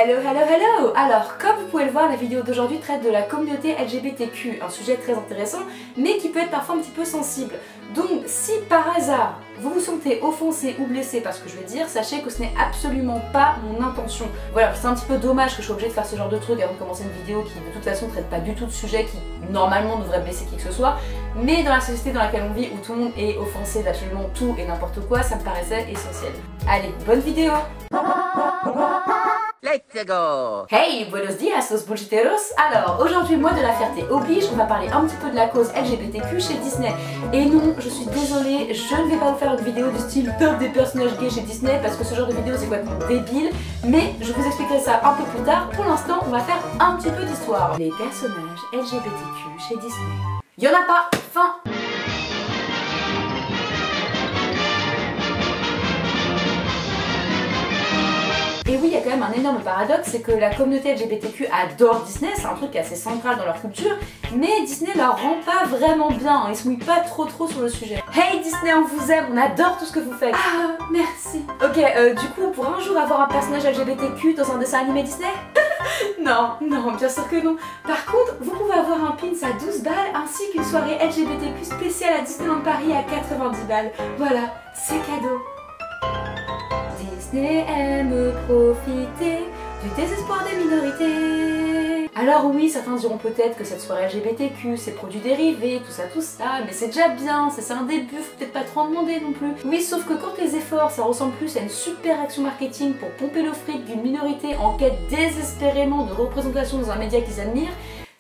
Hello, hello, hello! Alors, comme vous pouvez le voir, la vidéo d'aujourd'hui traite de la communauté LGBTQ, un sujet très intéressant, mais qui peut être parfois un petit peu sensible. Donc, si par hasard, vous vous sentez offensé ou blessé par ce que je vais dire, sachez que ce n'est absolument pas mon intention. Voilà, c'est un petit peu dommage que je sois obligée de faire ce genre de truc avant de commencer une vidéo qui, de toute façon, ne traite pas du tout de sujet qui, normalement, devrait blesser qui que ce soit. Mais dans la société dans laquelle on vit, où tout le monde est offensé d'absolument tout et n'importe quoi, ça me paraissait essentiel. Allez, bonne vidéo! Let's go! Hey, buenos dias los bullshiteros! Alors, aujourd'hui, moi de la fierté oblige, on va parler un petit peu de la cause LGBTQ chez Disney. Et non, je suis désolée, je ne vais pas vous faire une vidéo du style top des personnages gays chez Disney parce que ce genre de vidéo c'est complètement débile, mais je vous expliquerai ça un peu plus tard. Pour l'instant, on va faire un petit peu d'histoire. Les personnages LGBTQ chez Disney. Y'en a pas! Fin! Et oui, il y a quand même un énorme paradoxe, c'est que la communauté LGBTQ adore Disney, c'est un truc assez central dans leur culture, mais Disney leur rend pas vraiment bien, ils se mouillent pas trop sur le sujet. Hey Disney, on vous aime, on adore tout ce que vous faites. Ah, merci. Ok, du coup, pour un jour avoir un personnage LGBTQ dans un dessin animé Disney? Non, bien sûr que non. Par contre, vous pouvez avoir un pins à 12 balles ainsi qu'une soirée LGBTQ spéciale à Disneyland Paris à 90 balles. Voilà, c'est cadeau. Disney aime profiter du désespoir des minorités. Alors oui, certains diront peut-être que cette soirée LGBTQ, c'est produits dérivés, tout ça, mais c'est déjà bien, c'est un début, faut peut-être pas trop en demander non plus. Oui, sauf que quand les efforts, ça ressemble plus à une super action marketing pour pomper le fric d'une minorité en quête désespérément de représentation dans un média qu'ils admirent,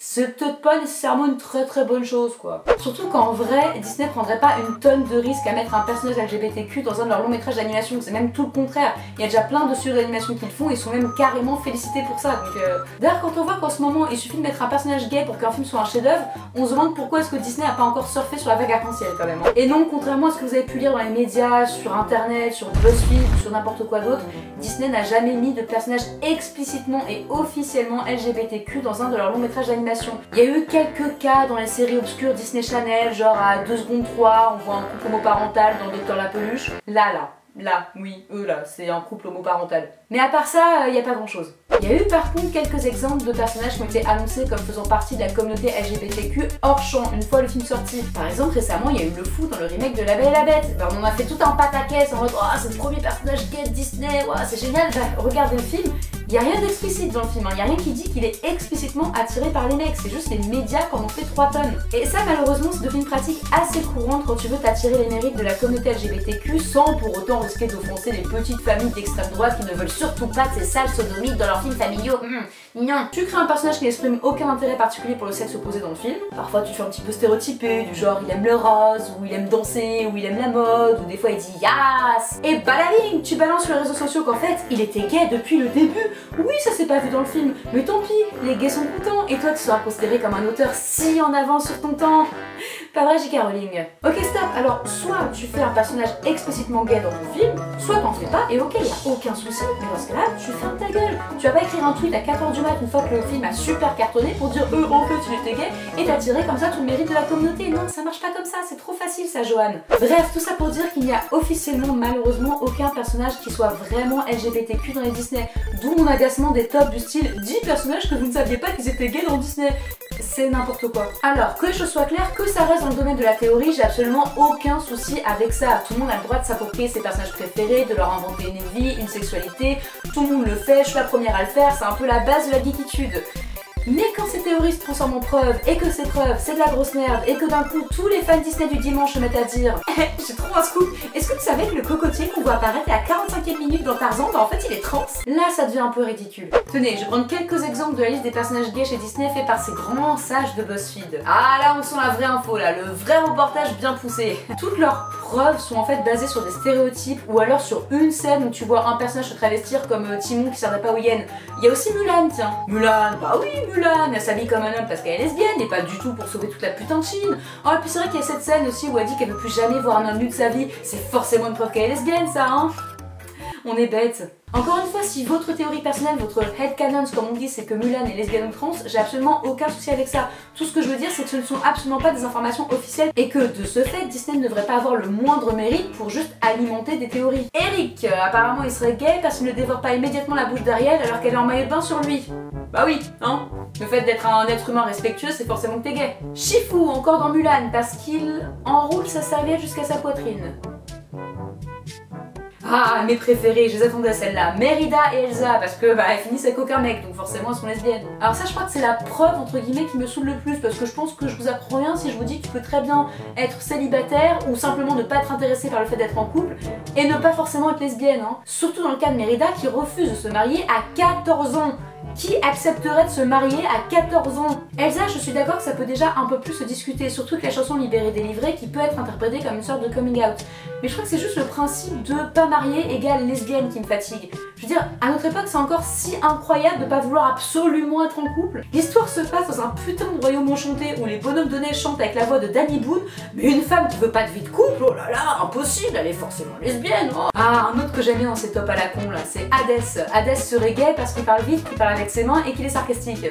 c'est peut-être pas nécessairement une très bonne chose quoi. Surtout qu'en vrai, Disney prendrait pas une tonne de risques à mettre un personnage LGBTQ dans un de leurs longs métrages d'animation, c'est même tout le contraire. Il y a déjà plein de studios d'animation qu'ils font et ils sont même carrément félicités pour ça. Donc d'ailleurs quand on voit qu'en ce moment il suffit de mettre un personnage gay pour qu'un film soit un chef-d'œuvre, on se demande pourquoi est-ce que Disney a pas encore surfé sur la vague arc-en-ciel quand même. Et non, contrairement à ce que vous avez pu lire dans les médias, sur internet, sur BuzzFeed ou sur n'importe quoi d'autre, Disney n'a jamais mis de personnage explicitement et officiellement LGBTQ dans un de leurs longs métrages d'animation. Il y a eu quelques cas dans les séries obscures Disney Channel, genre à 2 secondes 3, on voit un couple homoparental dans Docteur la Peluche. Là, oui, eux là, c'est un couple homoparental. Mais à part ça, il n'y a pas grand chose. Il y a eu par contre quelques exemples de personnages qui ont été annoncés comme faisant partie de la communauté LGBTQ hors champ, une fois le film sorti. Par exemple, récemment, il y a eu le fou dans le remake de La Belle et la Bête. Ben, on en a fait tout un pataquès en mode « Oh, c'est le premier personnage gay de Disney, wow, c'est génial !» Ben, regardez le film, il n'y a rien d'explicite dans le film, il n'y a rien qui dit qu'il est explicitement attiré par les mecs, c'est juste les médias qui en ont fait 3 tonnes. Et ça, malheureusement, c'est devenu une pratique assez courante quand tu veux t'attirer les mérites de la communauté LGBTQ sans pour autant risquer d'offenser les petites familles d'extrême droite qui ne veulent surtout pas de ces sales sodomites dans leurs films familiaux. Non. Tu crées un personnage qui n'exprime aucun intérêt particulier pour le sexe opposé dans le film. Parfois tu fais un petit peu stéréotypé, du genre il aime le rose, ou il aime danser, ou il aime la mode, ou des fois il dit yas. Et balaling, tu balances sur les réseaux sociaux qu'en fait il était gay depuis le début. Oui, ça s'est pas vu dans le film, mais tant pis, les gays sont contents, et toi tu seras considéré comme un auteur si en avance sur ton temps. Pas vrai, J.K. Rowling. Ok, stop. Alors, soit tu fais un personnage explicitement gay dans ton film, soit t'en fais pas, et ok, y a aucun souci, mais dans ce cas-là, tu fermes ta gueule. Tu vas pas écrire un tweet à 4h du mat une fois que le film a super cartonné pour dire en fait il était gay et t'attirer comme ça tout le mérite de la communauté. Non, ça marche pas comme ça, c'est trop facile ça, Joanne. Bref, tout ça pour dire qu'il n'y a officiellement malheureusement aucun personnage qui soit vraiment LGBTQ dans les Disney. D'où mon agacement des tops du style 10 personnages que vous ne saviez pas qu'ils étaient gays dans Disney. C'est n'importe quoi. Alors, que les choses soient claires, que ça reste dans le domaine de la théorie, j'ai absolument aucun souci avec ça. Tout le monde a le droit de s'approprier ses personnages préférés, de leur inventer une vie, une sexualité. Tout le monde le fait, je suis la première à le faire, c'est un peu la base de la geekitude. Mais quand ces théories se transforment en preuves, et que ces preuves c'est de la grosse merde, et que d'un coup tous les fans Disney du dimanche se mettent à dire j'ai trop un scoop, est-ce que tu savais que le cocotier qu'on voit apparaître à la 45e minute dans Tarzan, bah en fait il est trans? Là ça devient un peu ridicule. Tenez, je vais prendre quelques exemples de la liste des personnages gays chez Disney fait par ces grands sages de BuzzFeed. Ah là on sent la vraie info là, le vrai reportage bien poussé. Toutes leurs preuves sont en fait basées sur des stéréotypes ou alors sur une scène où tu vois un personnage se travestir comme Timon qui servait pas aux hyènes. Il y a aussi Mulan, tiens. Mulan, bah oui Mulan, elle s'habille comme un homme parce qu'elle est lesbienne et pas du tout pour sauver toute la putain de Chine. Oh et puis c'est vrai qu'il y a cette scène aussi où elle dit qu'elle veut plus jamais voir un homme nu de sa vie. C'est forcément une preuve qu'elle est lesbienne ça hein. On est bête. Encore une fois, si votre théorie personnelle, votre headcanon, comme on dit, c'est que Mulan est lesbienne ou trans, j'ai absolument aucun souci avec ça. Tout ce que je veux dire, c'est que ce ne sont absolument pas des informations officielles et que, de ce fait, Disney ne devrait pas avoir le moindre mérite pour juste alimenter des théories. Eric, apparemment il serait gay parce qu'il ne dévore pas immédiatement la bouche d'Ariel alors qu'elle est en maillot de bain sur lui. Bah oui, hein. Le fait d'être un être humain respectueux, c'est forcément que t'es gay. Shifu, encore dans Mulan, parce qu'il enroule sa serviette jusqu'à sa poitrine. Ah, mes préférés, je les attendais celles-là. Mérida et Elsa, parce que bah elles finissent avec aucun mec, donc forcément elles sont lesbiennes. Alors ça, je crois que c'est la preuve entre guillemets qui me saoule le plus, parce que je pense que je vous apprends rien si je vous dis que tu peux très bien être célibataire ou simplement ne pas être intéressé par le fait d'être en couple et ne pas forcément être lesbienne, hein. Surtout dans le cas de Mérida qui refuse de se marier à 14 ans. Qui accepterait de se marier à 14 ans? Elsa, je suis d'accord que ça peut déjà un peu plus se discuter, surtout que la chanson Libérée délivrée qui peut être interprétée comme une sorte de coming out. Mais je crois que c'est juste le principe de pas mariée égale lesbienne qui me fatigue. Je veux dire, à notre époque, c'est encore si incroyable de pas vouloir absolument être en couple. L'histoire se passe dans un putain de royaume enchanté où les bonhommes de neige chantent avec la voix de Danny Boone, mais une femme qui veut pas de vie de couple, oh là là, impossible, elle est forcément lesbienne. Oh. Ah, un autre que j'aime bien dans ces tops à la con là, c'est Hadès. Hadès serait gay parce qu'il parle vite, qu'il parle avec ses mains et qu'il est sarcastique.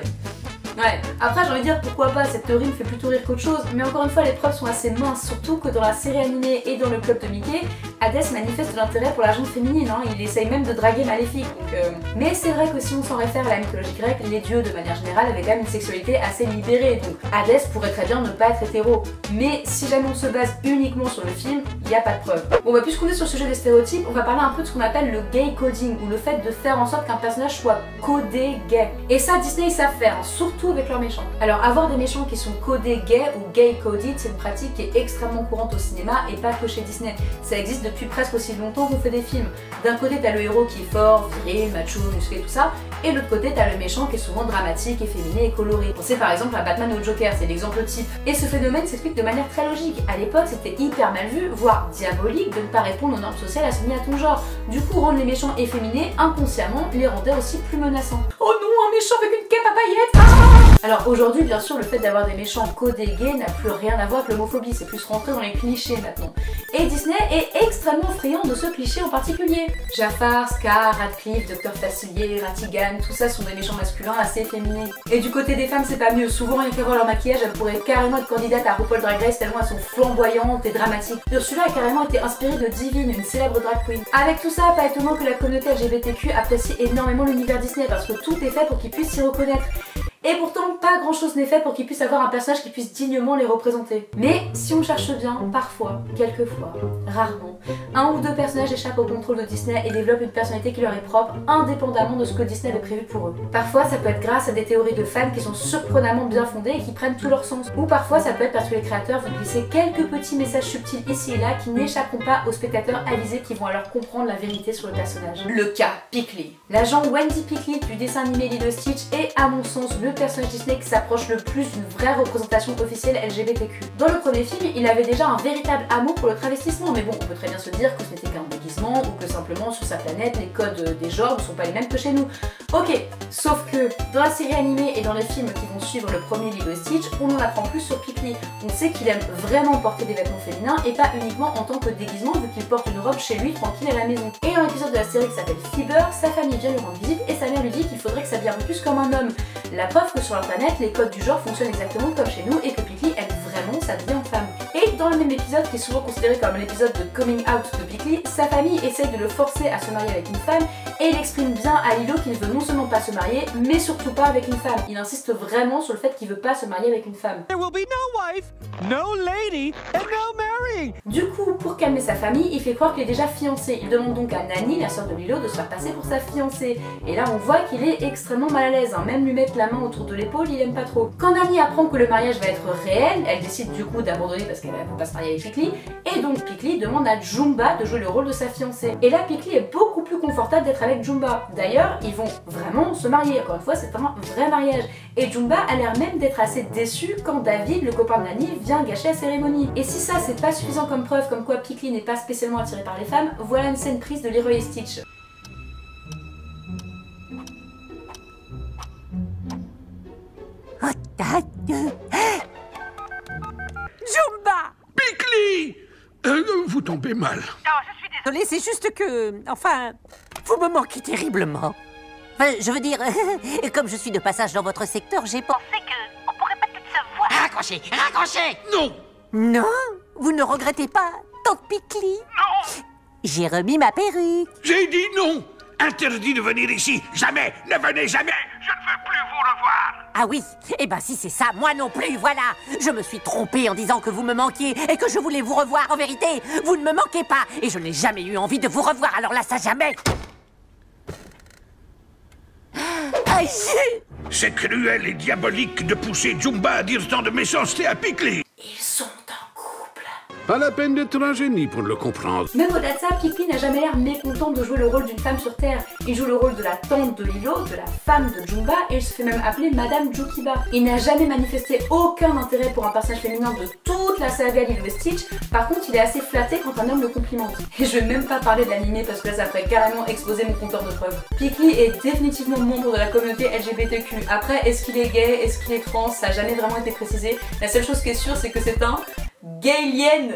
Ouais, après j'ai envie de dire pourquoi pas, cette théorie me fait plutôt rire qu'autre chose, mais encore une fois les preuves sont assez minces, surtout que dans la série animée et dans le club de Mickey, Hadès manifeste de l'intérêt pour la gente féminine, hein, il essaye même de draguer Maléfique, donc Mais c'est vrai que si on s'en réfère à la mythologie grecque, les dieux de manière générale avaient quand même une sexualité assez libérée, donc Hadès pourrait très bien ne pas être hétéro, mais si jamais on se base uniquement sur le film, il n'y a pas de preuve. Bon bah puisqu'on est sur le sujet des stéréotypes, on va parler un peu de ce qu'on appelle le gay coding, ou le fait de faire en sorte qu'un personnage soit codé gay. Et ça Disney ils savent faire, hein, surtout avec leurs méchants. Alors avoir des méchants qui sont codés gays ou gay coded, c'est une pratique qui est extrêmement courante au cinéma et pas que chez Disney. Ça existe depuis presque aussi longtemps qu'on fait des films. D'un côté t'as le héros qui est fort, viril, macho, musclé, tout ça, et de l'autre côté t'as le méchant qui est souvent dramatique, efféminé et coloré. Pensez par exemple à Batman ou Joker, c'est l'exemple type. Et ce phénomène s'explique de manière très logique. À l'époque c'était hyper mal vu, voire diabolique, de ne pas répondre aux normes sociales assignées à ton genre. Du coup rendre les méchants efféminés, inconsciemment, les rendait aussi plus menaçants. Oh non, un méchant avec une cape à paillettes, ah. Alors aujourd'hui, bien sûr, le fait d'avoir des méchants codés gays n'a plus rien à voir avec l'homophobie, c'est plus rentré dans les clichés maintenant. Et Disney est extrêmement friand de ce cliché en particulier. Jafar, Scar, Radcliffe, Docteur Facilier, Ratigan, tout ça sont des méchants masculins assez féminés. Et du côté des femmes, c'est pas mieux, souvent rien qu'à voir leur maquillage, elles pourraient carrément être candidates à RuPaul Drag Race tellement elles sont flamboyantes et dramatiques. Ursula a carrément été inspirée de Divine, une célèbre drag queen. Avec tout ça, pas étonnant que la communauté LGBTQ apprécie énormément l'univers Disney parce que tout est fait pour qu'ils puissent s'y reconnaître. Et pourtant, pas grand chose n'est fait pour qu'ils puissent avoir un personnage qui puisse dignement les représenter. Mais si on cherche bien, parfois, quelquefois, rarement, un ou deux personnages échappent au contrôle de Disney et développent une personnalité qui leur est propre, indépendamment de ce que Disney avait prévu pour eux. Parfois, ça peut être grâce à des théories de fans qui sont surprenamment bien fondées et qui prennent tout leur sens. Ou parfois, ça peut être parce que les créateurs vont glisser quelques petits messages subtils ici et là qui n'échapperont pas aux spectateurs avisés qui vont alors comprendre la vérité sur le personnage. Le cas Pickley. L'agent Wendy Pickley du dessin animé Lilo Stitch est, à mon sens, le personnage Disney qui s'approche le plus d'une vraie représentation officielle LGBTQ. Dans le premier film, il avait déjà un véritable amour pour le travestissement, mais bon, on peut très bien se dire que ce n'était qu'un déguisement ou que simplement sur sa planète, les codes des genres ne sont pas les mêmes que chez nous. Ok, sauf que dans la série animée et dans les films qui vont suivre le premier Lilo et Stitch, on en apprend plus sur Pickley. On sait qu'il aime vraiment porter des vêtements féminins et pas uniquement en tant que déguisement vu qu'il porte une robe chez lui tranquille à la maison. Et dans l'épisode de la série qui s'appelle Fever, sa famille vient lui rendre visite et sa mère lui dit qu'il faudrait que ça devienne un peu plus comme un homme. La preuve que sur leur planète, les codes du genre fonctionnent exactement comme chez nous et que Pickley aime vraiment s'habiller en femme. Et dans le même épisode, qui est souvent considéré comme l'épisode de coming out de Pickley, sa famille essaye de le forcer à se marier avec une femme et il exprime bien à Lilo qu'il ne veut non seulement pas se marier, mais surtout pas avec une femme. Il insiste vraiment sur le fait qu'il veut pas se marier avec une femme. There will be no wife, no lady, and no marrying. Du coup, pour calmer sa famille, il fait croire qu'il est déjà fiancé. Il demande donc à Nani, la sœur de Lilo, de se faire passer pour sa fiancée. Et là, on voit qu'il est extrêmement mal à l'aise, hein. Même lui mettre la main autour de l'épaule, il aime pas trop. Quand Nani apprend que le mariage va être réel, elle décide du coup d'abandonner parce qu'elle ne veut pas se marier avec Pickley. Et donc Pickley demande à Jumba de jouer le rôle de sa fiancée. Et là, Pickley est beaucoup plus confortable d'être avec Jumba. D'ailleurs, ils vont vraiment se marier. Encore une fois, c'est un vrai mariage. Et Jumba a l'air même d'être assez déçu quand David, le copain de Nani, vient gâcher la cérémonie. Et si ça, c'est pas suffisant comme preuve comme quoi Pickley n'est pas spécialement attiré par les femmes, voilà une scène prise de Lilo et Stitch. Jumba! Pickley! Vous tombez mal. Non, je suis désolée, c'est juste que... Enfin... Vous me manquez terriblement. Enfin, je veux dire, comme je suis de passage dans votre secteur, j'ai pensé qu'on pourrait peut-être se voir. Raccrochez, raccrochez. Non. Non, vous ne regrettez pas, tante Picli? Non. J'ai remis ma perruque. J'ai dit non. Interdit de venir ici. Jamais. Ne venez jamais. Je ne veux plus vous revoir. Ah oui, eh ben si c'est ça, moi non plus, voilà. Je me suis trompée en disant que vous me manquiez et que je voulais vous revoir. En vérité, vous ne me manquez pas et je n'ai jamais eu envie de vous revoir, alors là, ça jamais. Aïe. C'est cruel et diabolique de pousser Jumba à dire tant de méchanceté à Picli. Ils sont en couple. Pas la peine d'être un génie pour le comprendre. Même au-delà de ça, Picli n'a jamais l'air mécontent de jouer le rôle d'une femme sur Terre. Il joue le rôle de la tante de Lilo, de la femme de Jumba, et il se fait même appeler Madame Jukiba. Il n'a jamais manifesté aucun intérêt pour un personnage féminin de toute la saga Lilo et Stitch. Par contre, il est assez flatté quand un homme le complimente. Et je vais même pas parler de l'animé parce que là, ça ferait carrément exploser mon compteur de preuves. Picli est définitivement membre de la communauté LGBTQ. Après, est-ce qu'il est gay, est-ce qu'il est trans, ça n'a jamais vraiment été précisé. La seule chose qui est sûre, c'est que c'est un gaylien.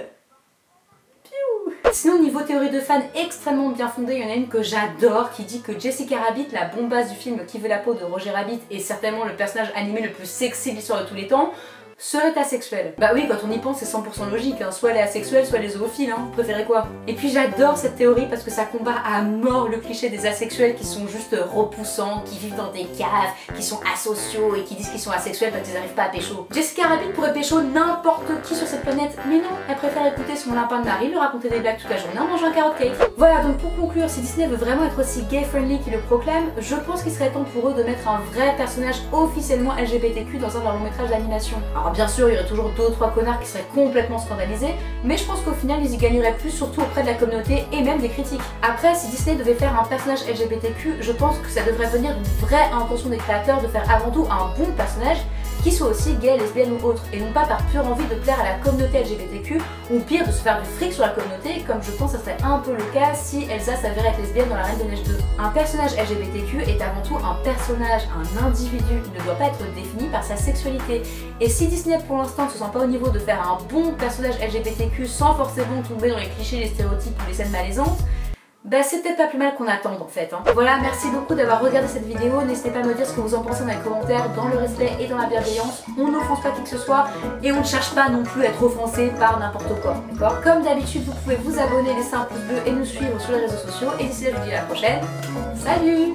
Sinon, niveau théorie de fans extrêmement bien fondée, il y en a une que j'adore qui dit que Jessica Rabbit, la bombasse du film Qui veut la peau de Roger Rabbit, est certainement le personnage animé le plus sexy de l'histoire de tous les temps, serait asexuelle. Bah oui, quand on y pense, c'est 100% logique, hein. Soit elle est asexuelle, soit elle est zoophile, hein. Vous préférez quoi? Et puis j'adore cette théorie parce que ça combat à mort le cliché des asexuels qui sont juste repoussants, qui vivent dans des caves, qui sont asociaux et qui disent qu'ils sont asexuels quand ils n'arrivent pas à pécho. Jessica Rabbit pourrait pécho n'importe qui sur cette planète, mais non, elle préfère écouter son lapin de Marie, lui raconter des blagues toute la journée en mangeant un carrot cake. Voilà, donc pour conclure, si Disney veut vraiment être aussi gay-friendly qu'il le proclame, je pense qu'il serait temps pour eux de mettre un vrai personnage officiellement LGBTQ dans un de leurs longs métrages d'animation. Alors bien sûr, il y aurait toujours 2 ou 3 connards qui seraient complètement scandalisés, mais je pense qu'au final, ils y gagneraient plus, surtout auprès de la communauté et même des critiques. Après, si Disney devait faire un personnage LGBTQ, je pense que ça devrait venir d'une vraie intention des créateurs de faire avant tout un bon personnage qui soit aussi gay, lesbienne ou autre, et non pas par pure envie de plaire à la communauté LGBTQ, ou pire de se faire du fric sur la communauté, comme je pense que ça serait un peu le cas si Elsa s'avérait être lesbienne dans La Reine de Neige 2. Un personnage LGBTQ est avant tout un personnage, un individu, il ne doit pas être défini par sa sexualité. Et si Disney pour l'instant ne se sent pas au niveau de faire un bon personnage LGBTQ sans forcément tomber dans les clichés, les stéréotypes ou les scènes malaisantes, bah c'est peut-être pas plus mal qu'on attende en fait. Voilà, merci beaucoup d'avoir regardé cette vidéo. N'hésitez pas à me dire ce que vous en pensez dans les commentaires, dans le respect et dans la bienveillance. On n'offense pas qui que ce soit et on ne cherche pas non plus à être offensé par n'importe quoi, d'accord? Comme d'habitude, vous pouvez vous abonner, laisser un pouce bleu et nous suivre sur les réseaux sociaux. Et d'ici là, je vous dis à la prochaine. Salut!